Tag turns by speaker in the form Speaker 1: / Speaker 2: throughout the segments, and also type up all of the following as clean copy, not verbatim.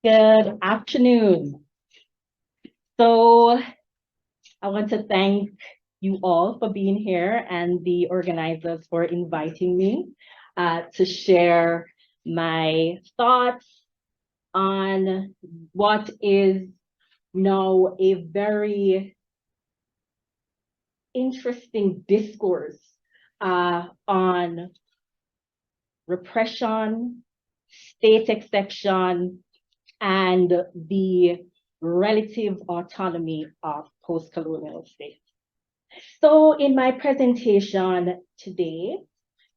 Speaker 1: Good afternoon. So I want to thank you all for being here and the organizers for inviting me to share my thoughts on what is now a very interesting discourse on repression, state exception, and the relative autonomy of post-colonial states. So in my presentation today,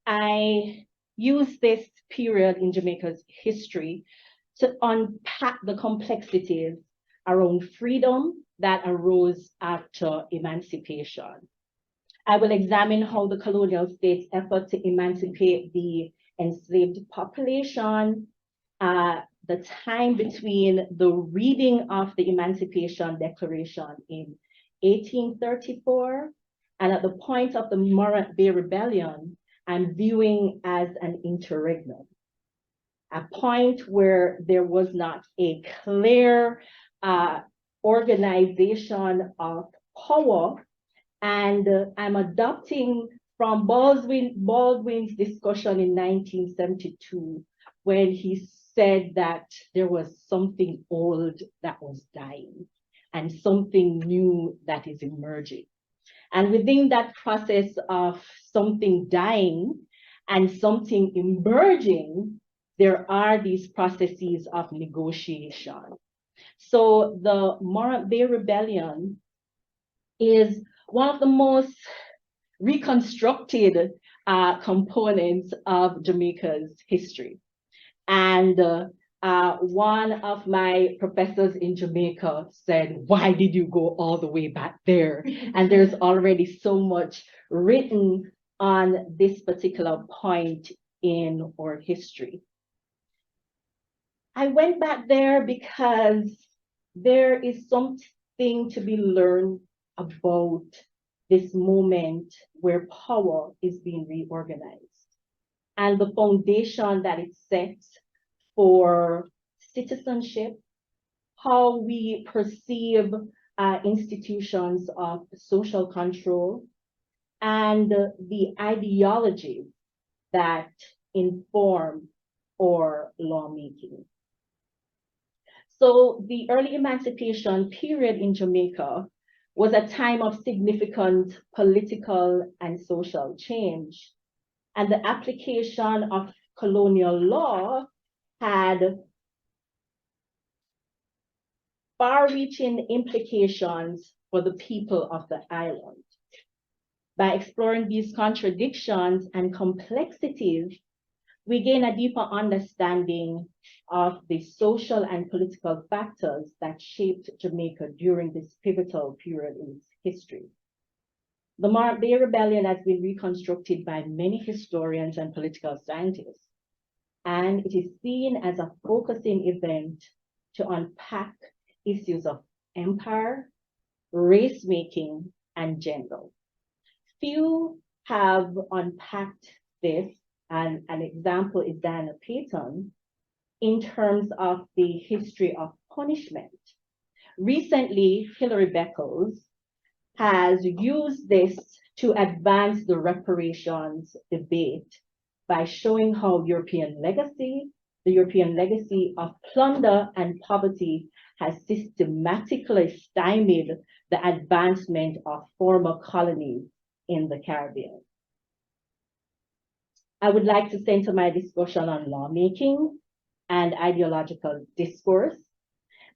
Speaker 1: I use this period in Jamaica's history to unpack the complexities around freedom that arose after emancipation. I will examine how the colonial states' effort to emancipate the enslaved population, the time between the reading of the Emancipation Declaration in 1834 and at the point of the Morant Bay Rebellion, I'm viewing as an interregnum, a point where there was not a clear organization of power, and I'm adopting from Baldwin's discussion in 1972 when he said that there was something old that was dying and something new that is emerging. And within that process of something dying and something emerging, there are these processes of negotiation. So the Morant Bay Rebellion is one of the most reconstructed components of Jamaica's history. And one of my professors in Jamaica said, "Why did you go all the way back there?" And there's already so much written on this particular point in our history. I went back there because there is something to be learned about this moment where power is being reorganized and the foundation that it sets for citizenship, how we perceive institutions of social control, and the ideologies that inform our lawmaking. So the early emancipation period in Jamaica was a time of significant political and social change. And the application of colonial law had far-reaching implications for the people of the island. By exploring these contradictions and complexities, we gain a deeper understanding of the social and political factors that shaped Jamaica during this pivotal period in its history. The Morant Bay Rebellion has been reconstructed by many historians and political scientists, and it is seen as a focusing event to unpack issues of empire, race-making, and gender. Few have unpacked this, and an example is Diana Payton, in terms of the history of punishment. Recently, Hilary Beckles has used this to advance the reparations debate by showing how the European legacy of plunder and poverty has systematically stymied the advancement of former colonies in the Caribbean. I would like to center my discussion on lawmaking and ideological discourse.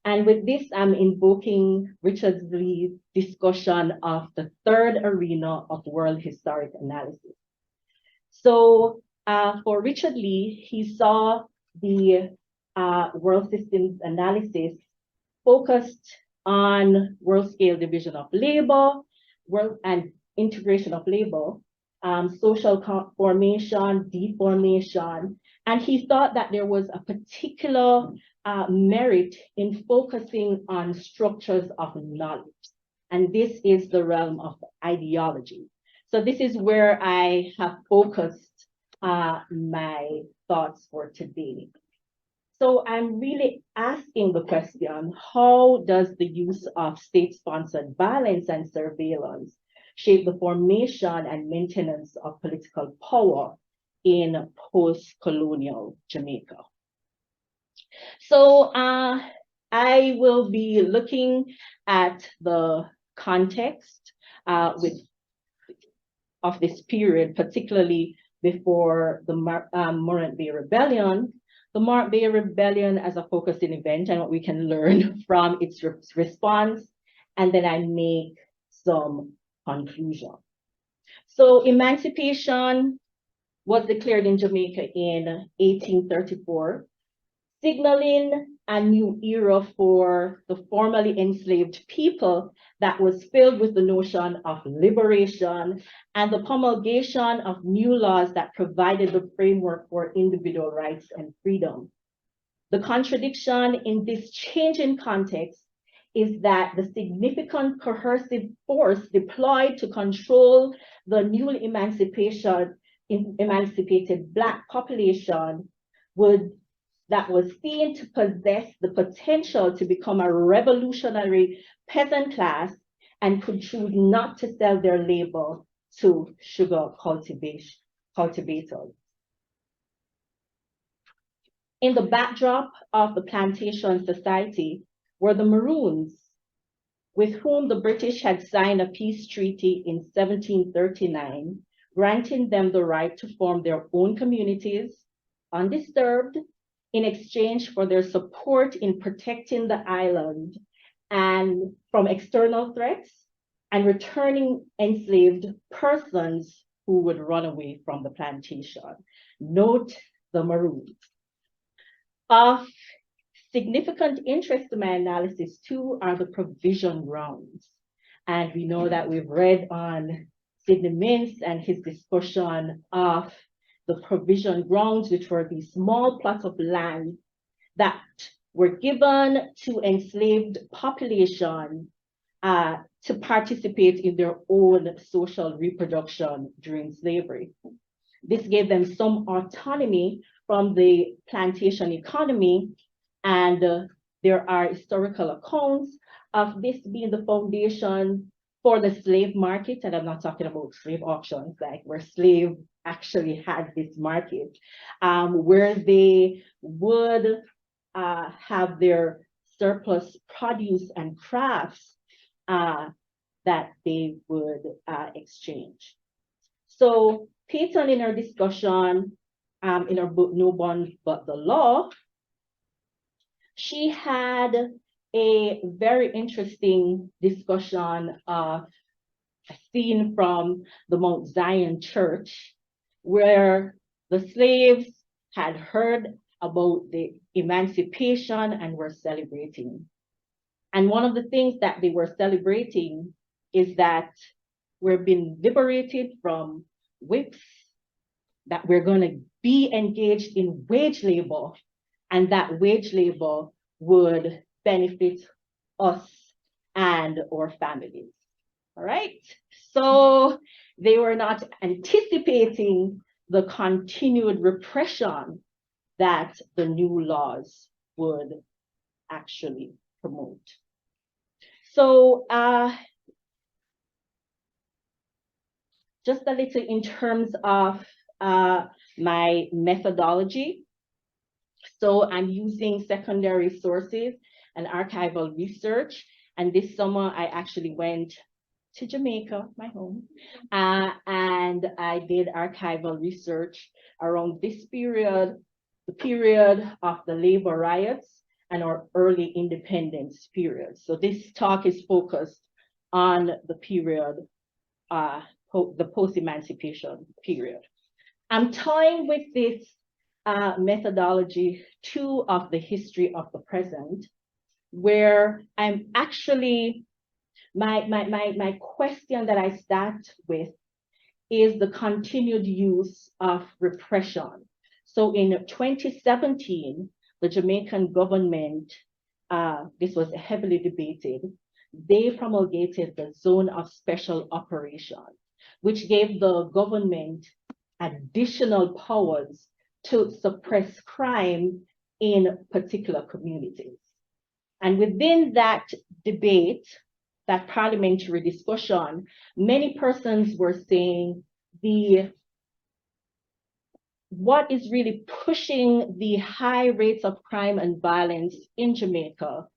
Speaker 1: And with this, I'm invoking Richard Lee's discussion of the third arena of world historic analysis. So for Richard Lee, he saw the world systems analysis focused on world scale division of labor, world and integration of labor, social formation, deformation, and he thought that there was a particular merit in focusing on structures of knowledge. And this is the realm of ideology. So this is where I have focused my thoughts for today. So I'm really asking the question, how does the use of state-sponsored violence and surveillance shape the formation and maintenance of political power in post-colonial Jamaica? So I will be looking at the context of this period, particularly before the Morant Bay Rebellion. The Morant Bay Rebellion as a focusing event and what we can learn from its response, and then I make some conclusion. So emancipation was declared in Jamaica in 1834, signaling a new era for the formerly enslaved people that was filled with the notion of liberation and the promulgation of new laws that provided the framework for individual rights and freedom. The contradiction in this changing context is that the significant coercive force deployed to control the newly emancipated Black population that was seen to possess the potential to become a revolutionary peasant class and could choose not to sell their labor to sugar cultivators. In the backdrop of the plantation society were the Maroons, with whom the British had signed a peace treaty in 1739, granting them the right to form their own communities, undisturbed, in exchange for their support in protecting the island and from external threats and returning enslaved persons who would run away from the plantation. Note the Maroons. Of significant interest to my analysis too are the provision grounds. And we know that we've read on Sidney Mintz and his discussion of the provision grounds, which were these small plots of land that were given to enslaved population to participate in their own social reproduction during slavery. This gave them some autonomy from the plantation economy, and there are historical accounts of this being the foundation for the slave market, and I'm not talking about slave auctions, like where slave actually had this market, where they would have their surplus produce and crafts that they would exchange. So Peyton, in her discussion, in her book, No Bond But the Law, she had a very interesting discussion of a scene from the Mount Zion Church, where the slaves had heard about the emancipation and were celebrating. And one of the things that they were celebrating is that we're being liberated from whips, that we're going to be engaged in wage labor, and that wage labor would benefit us and our families. All right. So they were not anticipating the continued repression that the new laws would actually promote. So just a little in terms of my methodology. So I'm using secondary sources and archival research. And this summer, I actually went to Jamaica, my home, and I did archival research around this period, the period of the labor riots and our early independence period. So this talk is focused on the period, the post-emancipation period. I'm tying with this methodology two of the history of the present, where I'm actually, my question that I start with is the continued use of repression. So in 2017, the Jamaican government, this was heavily debated, they promulgated the Zone of Special Operations, which gave the government additional powers to suppress crime in particular communities. And within that debate, that parliamentary discussion, many persons were saying what is really pushing the high rates of crime and violence in Jamaica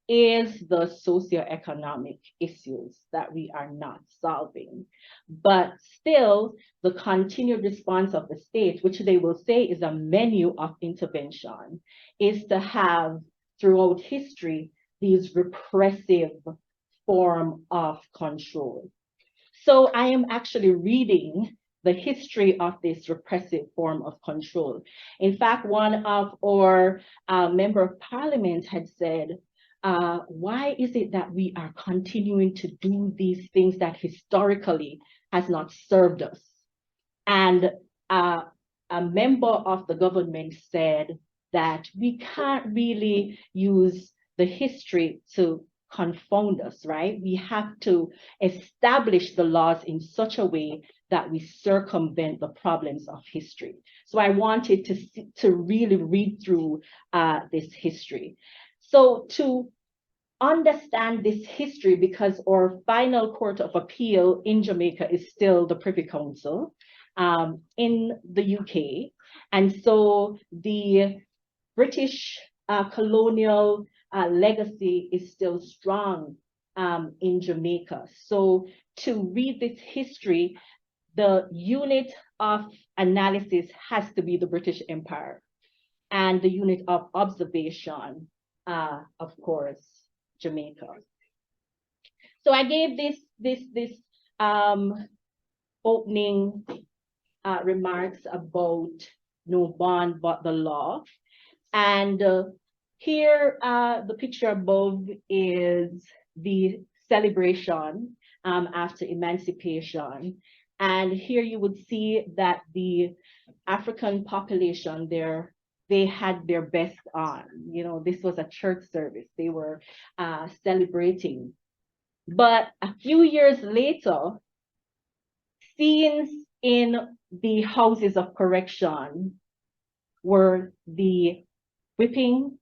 Speaker 1: is the socioeconomic issues that we are not solving. But still, the continued response of the state, which they will say is a menu of intervention, is to have throughout history these repressive form of control. So I am actually reading the history of this repressive form of control. In fact, one of our member of parliament had said, why is it that we are continuing to do these things that historically has not served us? And a member of the government said that we can't really use the history to confound us, right? We have to establish the laws in such a way that we circumvent the problems of history. So I wanted to really read through this history. So to understand this history, because our final court of appeal in Jamaica is still the Privy Council in the UK. And so the British colonial legacy is still strong in Jamaica. So to read this history, the unit of analysis has to be the British Empire, and the unit of observation, of course, Jamaica. So I gave this opening remarks about no bond but the law. And here, the picture above is the celebration after emancipation. And here you would see that the African population there, they had their best on. You know, this was a church service. They were celebrating. But a few years later, scenes in the houses of correction were the whipping,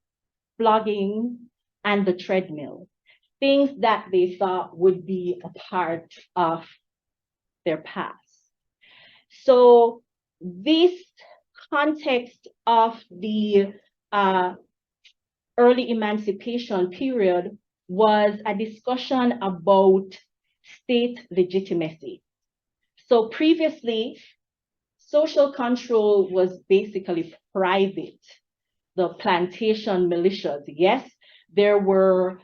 Speaker 1: flogging, and the treadmill, things that they thought would be a part of their past. So this context of the early emancipation period was a discussion about state legitimacy. So previously, social control was basically private. The plantation militias, yes, there were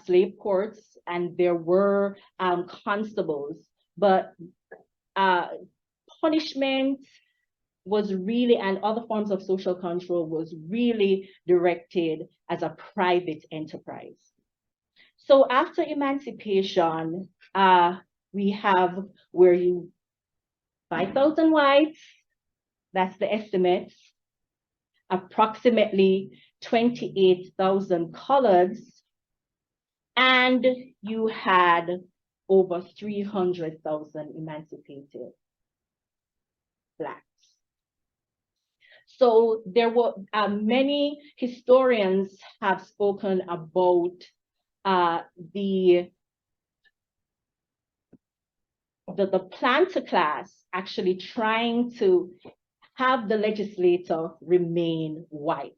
Speaker 1: slave courts and there were constables, but punishment was really, and other forms of social control was really directed as a private enterprise. So after emancipation, we have 5,000 whites, that's the estimate, approximately 28,000 coloreds, and you had over 300,000 emancipated Blacks. So there were many historians have spoken about the planter class actually trying to have the legislator remain white.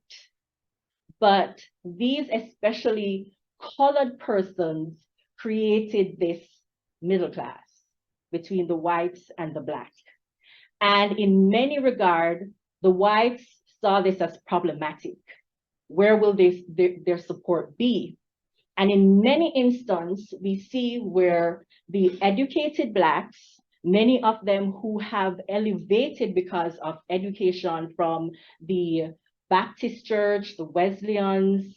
Speaker 1: But these especially colored persons created this middle class between the whites and the Blacks. And in many regards, the whites saw this as problematic. Where will their support be? And in many instances, we see where the educated Blacks, many of them who have elevated because of education from the Baptist Church, the Wesleyans,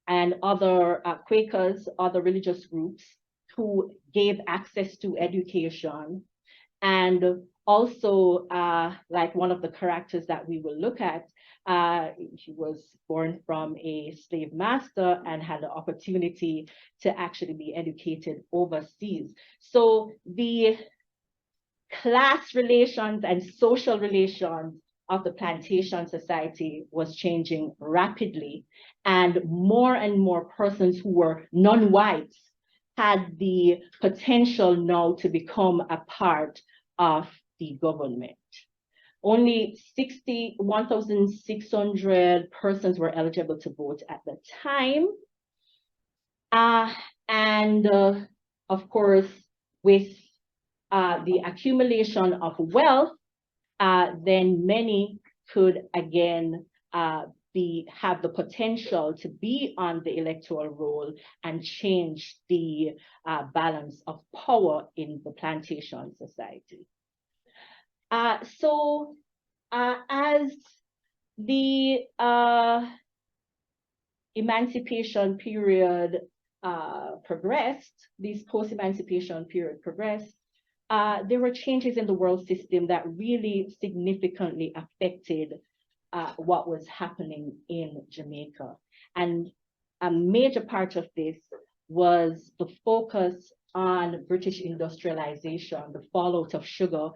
Speaker 1: and other Quakers, other religious groups who gave access to education. And also, like one of the characters that we will look at, he was born from a slave master and had the opportunity to actually be educated overseas. So the class relations and social relations of the plantation society was changing rapidly, and more persons who were non-whites had the potential now to become a part of the government. Only 1,600 persons were eligible to vote at the time. Of course, with the accumulation of wealth, then many could again have the potential to be on the electoral roll and change the balance of power in the plantation society. So as the emancipation period progressed, this post-emancipation period progressed, there were changes in the world system that really significantly affected what was happening in Jamaica. And a major part of this was the focus on British industrialization, the fallout of sugar.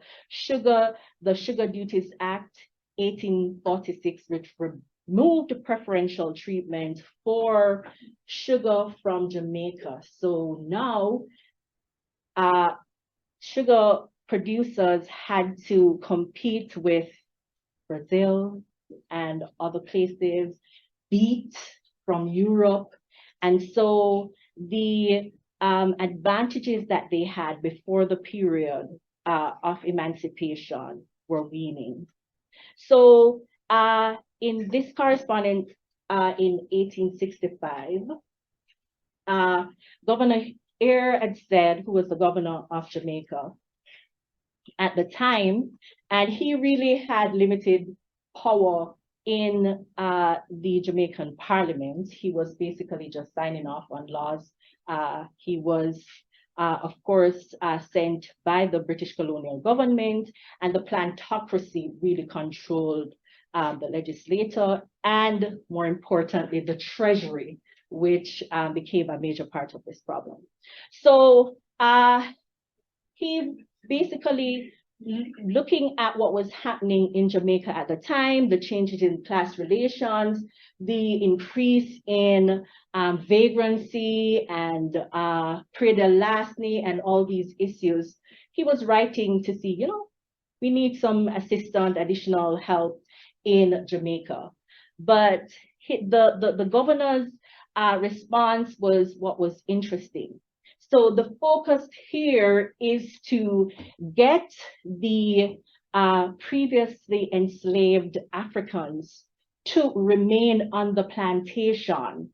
Speaker 1: The Sugar Duties Act 1846, which removed preferential treatment for sugar from Jamaica. So now sugar producers had to compete with Brazil and other places, beet from Europe. And so the advantages that they had before the period of emancipation were waning. So in this correspondence in 1865, Governor Eyre had said, who was the governor of Jamaica at the time, and he really had limited power in the Jamaican Parliament. He was basically just signing off on laws. He was, of course, sent by the British colonial government, and the plantocracy really controlled the legislature and, more importantly, the treasury, which became a major part of this problem. So he basically, looking at what was happening in Jamaica at the time, the changes in class relations, the increase in vagrancy and prix de l'asthme and all these issues, he was writing to see, we need some additional help in Jamaica. But the governor's response was what was interesting. So the focus here is to get the previously enslaved Africans to remain on the plantation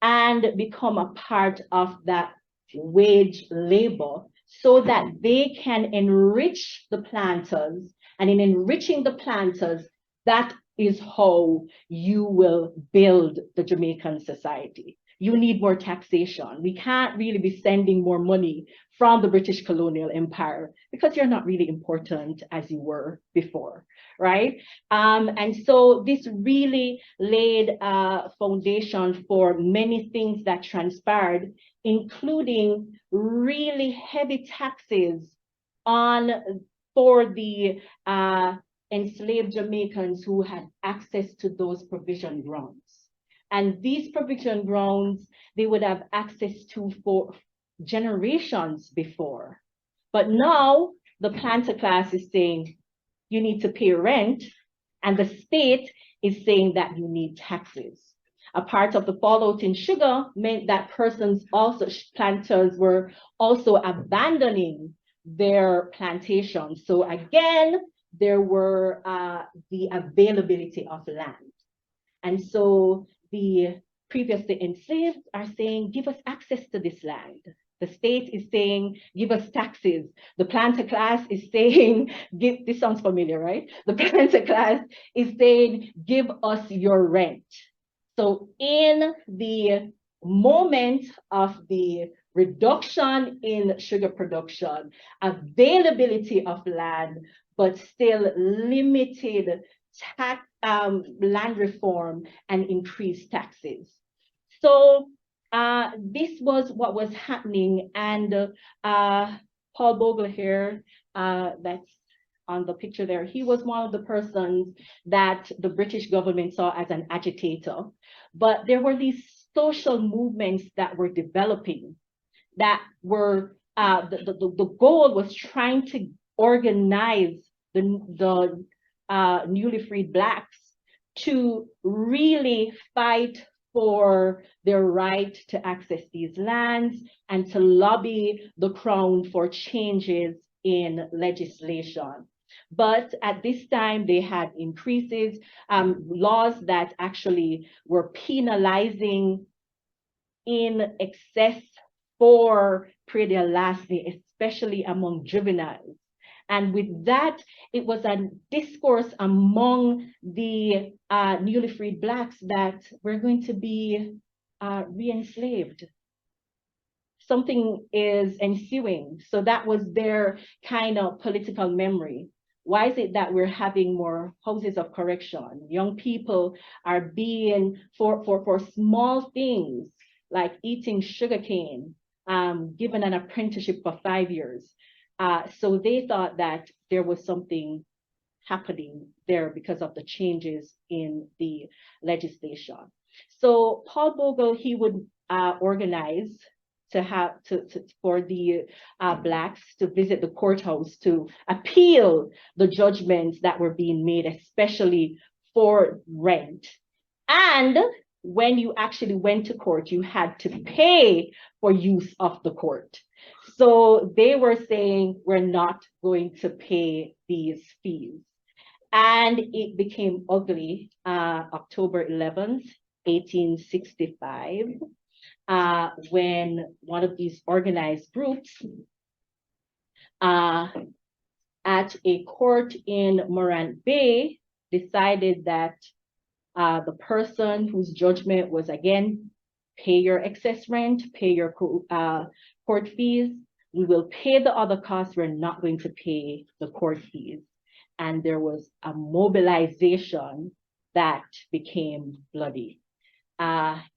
Speaker 1: and become a part of that wage labor so that they can enrich the planters. And in enriching the planters, that is how you will build the Jamaican society. You need more taxation. We can't really be sending more money from the British colonial empire because you're not really important as you were before, right? And so this really laid a foundation for many things that transpired, including really heavy taxes for the enslaved Jamaicans who had access to those provision grounds. And these provision grounds, they would have access to for generations before. But now the planter class is saying, you need to pay rent, and the state is saying that you need taxes. A part of the fallout in sugar meant that planters were also abandoning their plantations. So again, there were the availability of land. And so the previously enslaved are saying, give us access to this land. The state is saying, give us taxes. The planter class is saying, this sounds familiar, right? The planter class is saying, give us your rent. So in the moment of the reduction in sugar production, availability of land, but still limited land reform and increased taxes. So this was what was happening, and Paul Bogle here, that's on the picture there, he was one of the persons that the British government saw as an agitator. But there were these social movements that were developing that were, the goal was trying to organize the newly freed Blacks to really fight for their right to access these lands and to lobby the Crown for changes in legislation. But at this time, they had increases, laws that actually were penalizing in excess for predial larceny, especially among juveniles. And with that, it was a discourse among the newly freed Blacks that we're going to be re-enslaved. Something is ensuing. So that was their kind of political memory. Why is it that we're having more houses of correction? Young people are being, for small things like eating sugarcane, given an apprenticeship for 5 years. So they thought that there was something happening there because of the changes in the legislation. So Paul Bogle, he would organize for the Blacks to visit the courthouse to appeal the judgments that were being made, especially for rent. And when you actually went to court, you had to pay for use of the court. So they were saying, we're not going to pay these fees. And it became ugly October 11th, 1865, when one of these organized groups at a court in Morant Bay decided that the person whose judgment was, again, pay your excess rent, pay your court fees, we will pay the other costs, we're not going to pay the court fees. And there was a mobilization that became bloody.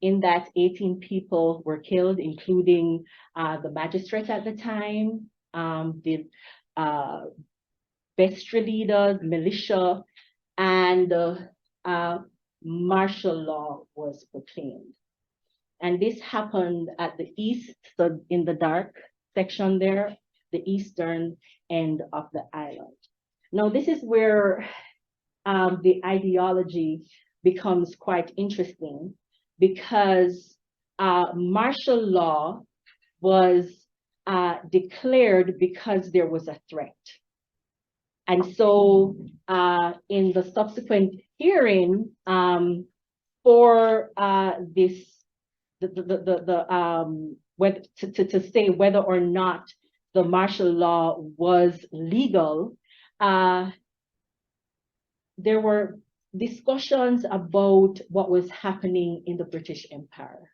Speaker 1: In that, 18 people were killed, including the magistrate at the time, the vestry leaders, militia, and martial law was proclaimed. And this happened at the east, so in the dark section there, the eastern end of the island. Now, this is where the ideology becomes quite interesting, because martial law was declared because there was a threat. And so in the subsequent hearing for this, to say whether or not the martial law was legal, there were discussions about what was happening in the British Empire,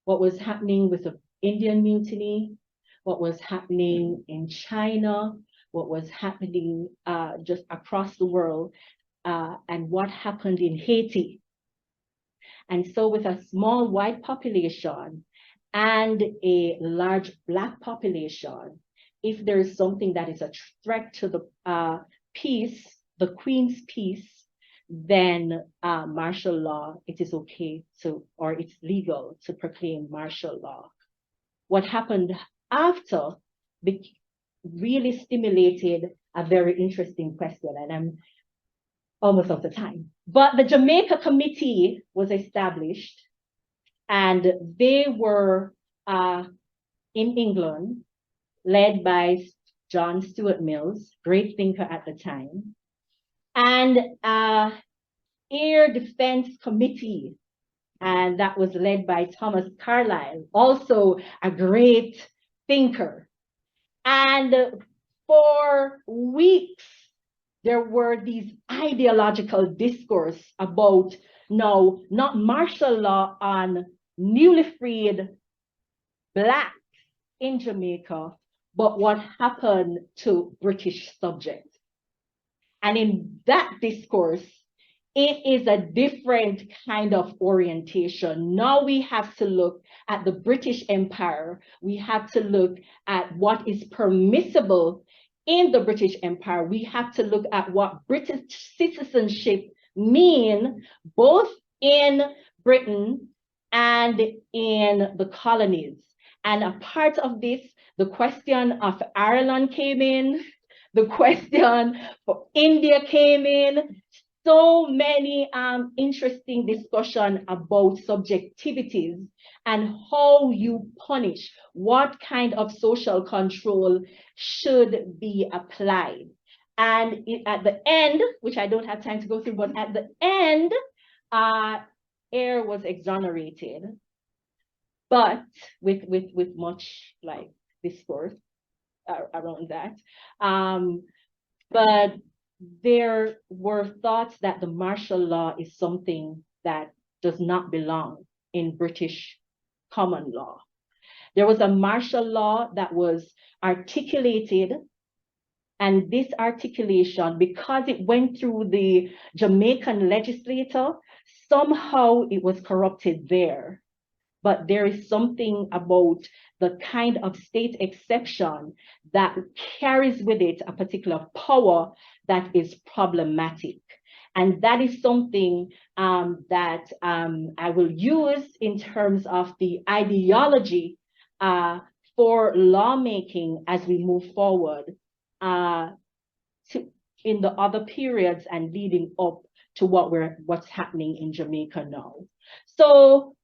Speaker 1: what was happening with the Indian Mutiny, what was happening in China, what was happening just across the world, and what happened in Haiti. And so with a small white population and a large Black population, if there is something that is a threat to the peace, the Queen's peace, then martial law, it is okay to, or it's legal to proclaim martial law. What happened after really stimulated a very interesting question, and I'm almost out of time. But the Jamaica Committee was established, and they were in England, led by John Stuart Mills, great thinker at the time, and Air Defense Committee, and that was led by Thomas Carlyle, also a great thinker. And for weeks, there were these ideological discourse about, no, not martial law on newly freed Blacks in Jamaica, but what happened to British subjects. And in that discourse, it is a different kind of orientation. Now we have to look at the British Empire. We have to look at what is permissible in the British Empire, we have to look at what British citizenship mean both in Britain and in the colonies. And a part of this, the question of Ireland came in, the question for India came in, so many interesting discussion about subjectivities and how you punish, what kind of social control should be applied. And at the end, which I don't have time to go through, but at the end, Eyre was exonerated, but with much like discourse around that. But there were thoughts that the martial law is something that does not belong in British common law. There was a martial law that was articulated, and this articulation, because it went through the Jamaican legislature, somehow it was corrupted there. But there is something about the kind of state exception that carries with it a particular power that is problematic. And that is something that I will use in terms of the ideology for lawmaking as we move forward in the other periods and leading up to what's happening in Jamaica now. So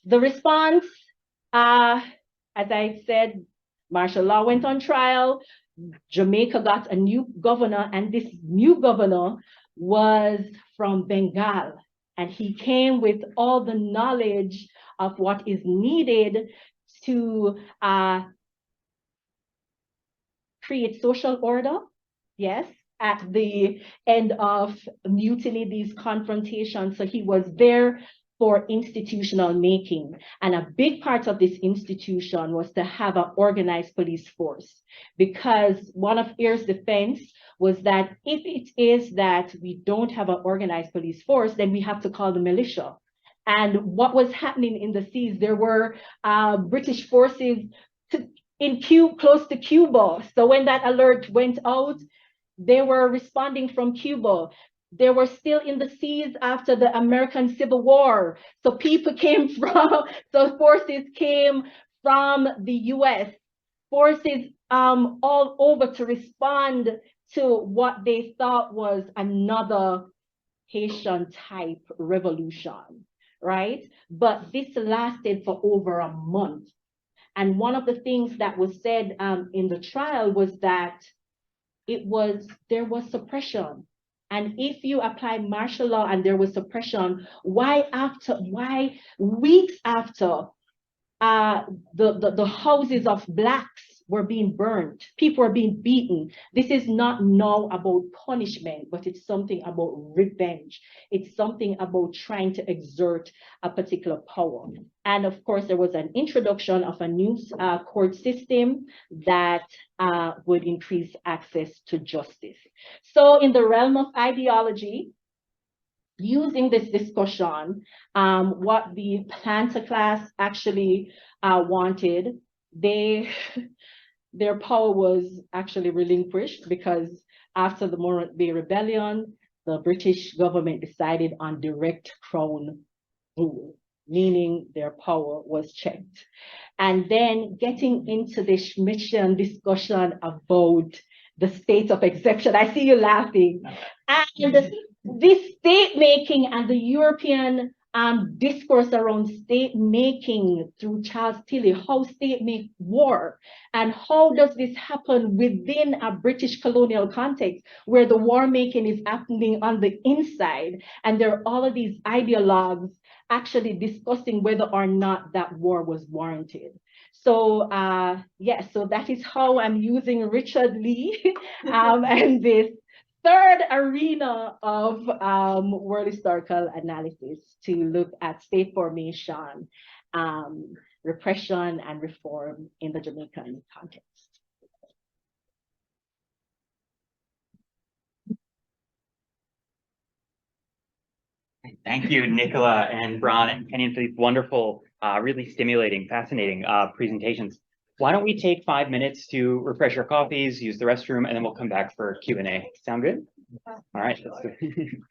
Speaker 1: the response, as I said, martial law went on trial. Jamaica got a new governor, and this new governor was from Bengal. And he came with all the knowledge of what is needed to create social order, yes, at the end of mutiny, these confrontations. So he was there for institutional making. And a big part of this institution was to have an organized police force, because one of Eyre's defense was that if it is that we don't have an organized police force, then we have to call the militia. And what was happening in the seas, there were British forces close to Cuba. So when that alert went out, they were responding from Cuba. They were still in the seas after the American Civil War. So people came from, so forces came from the US, forces all over to respond to what they thought was another Haitian type revolution, right? But this lasted for over a month. And one of the things that was said in the trial was that there was suppression. And if you apply martial law and there was suppression, why weeks after the houses of Blacks were being burned, people were being beaten? This is not now about punishment, but it's something about revenge. It's something about trying to exert a particular power. And of course, there was an introduction of a new court system that would increase access to justice. So in the realm of ideology, using this discussion, what the planter class actually wanted, their power was actually relinquished, because after the Morant Bay Rebellion, the British government decided on direct crown rule, meaning their power was checked. And then getting into this mission discussion about the state of exception. I see you laughing. And this state making and the European discourse around state making through Charles Tilly, how state make war, and how does this happen within a British colonial context where the war making is happening on the inside, and there are all of these ideologues actually discussing whether or not that war was warranted. So yes, so that is how I'm using Richard Lee and this third arena of world historical analysis to look at state formation, repression, and reform in the Jamaican context.
Speaker 2: Thank you, Nicola and Bron and Kenyon, for these wonderful, really stimulating, fascinating presentations.
Speaker 3: why don't we take 5 minutes to refresh our coffees, use the restroom, and then we'll come back for Q&A. Sound good? All right. Let's do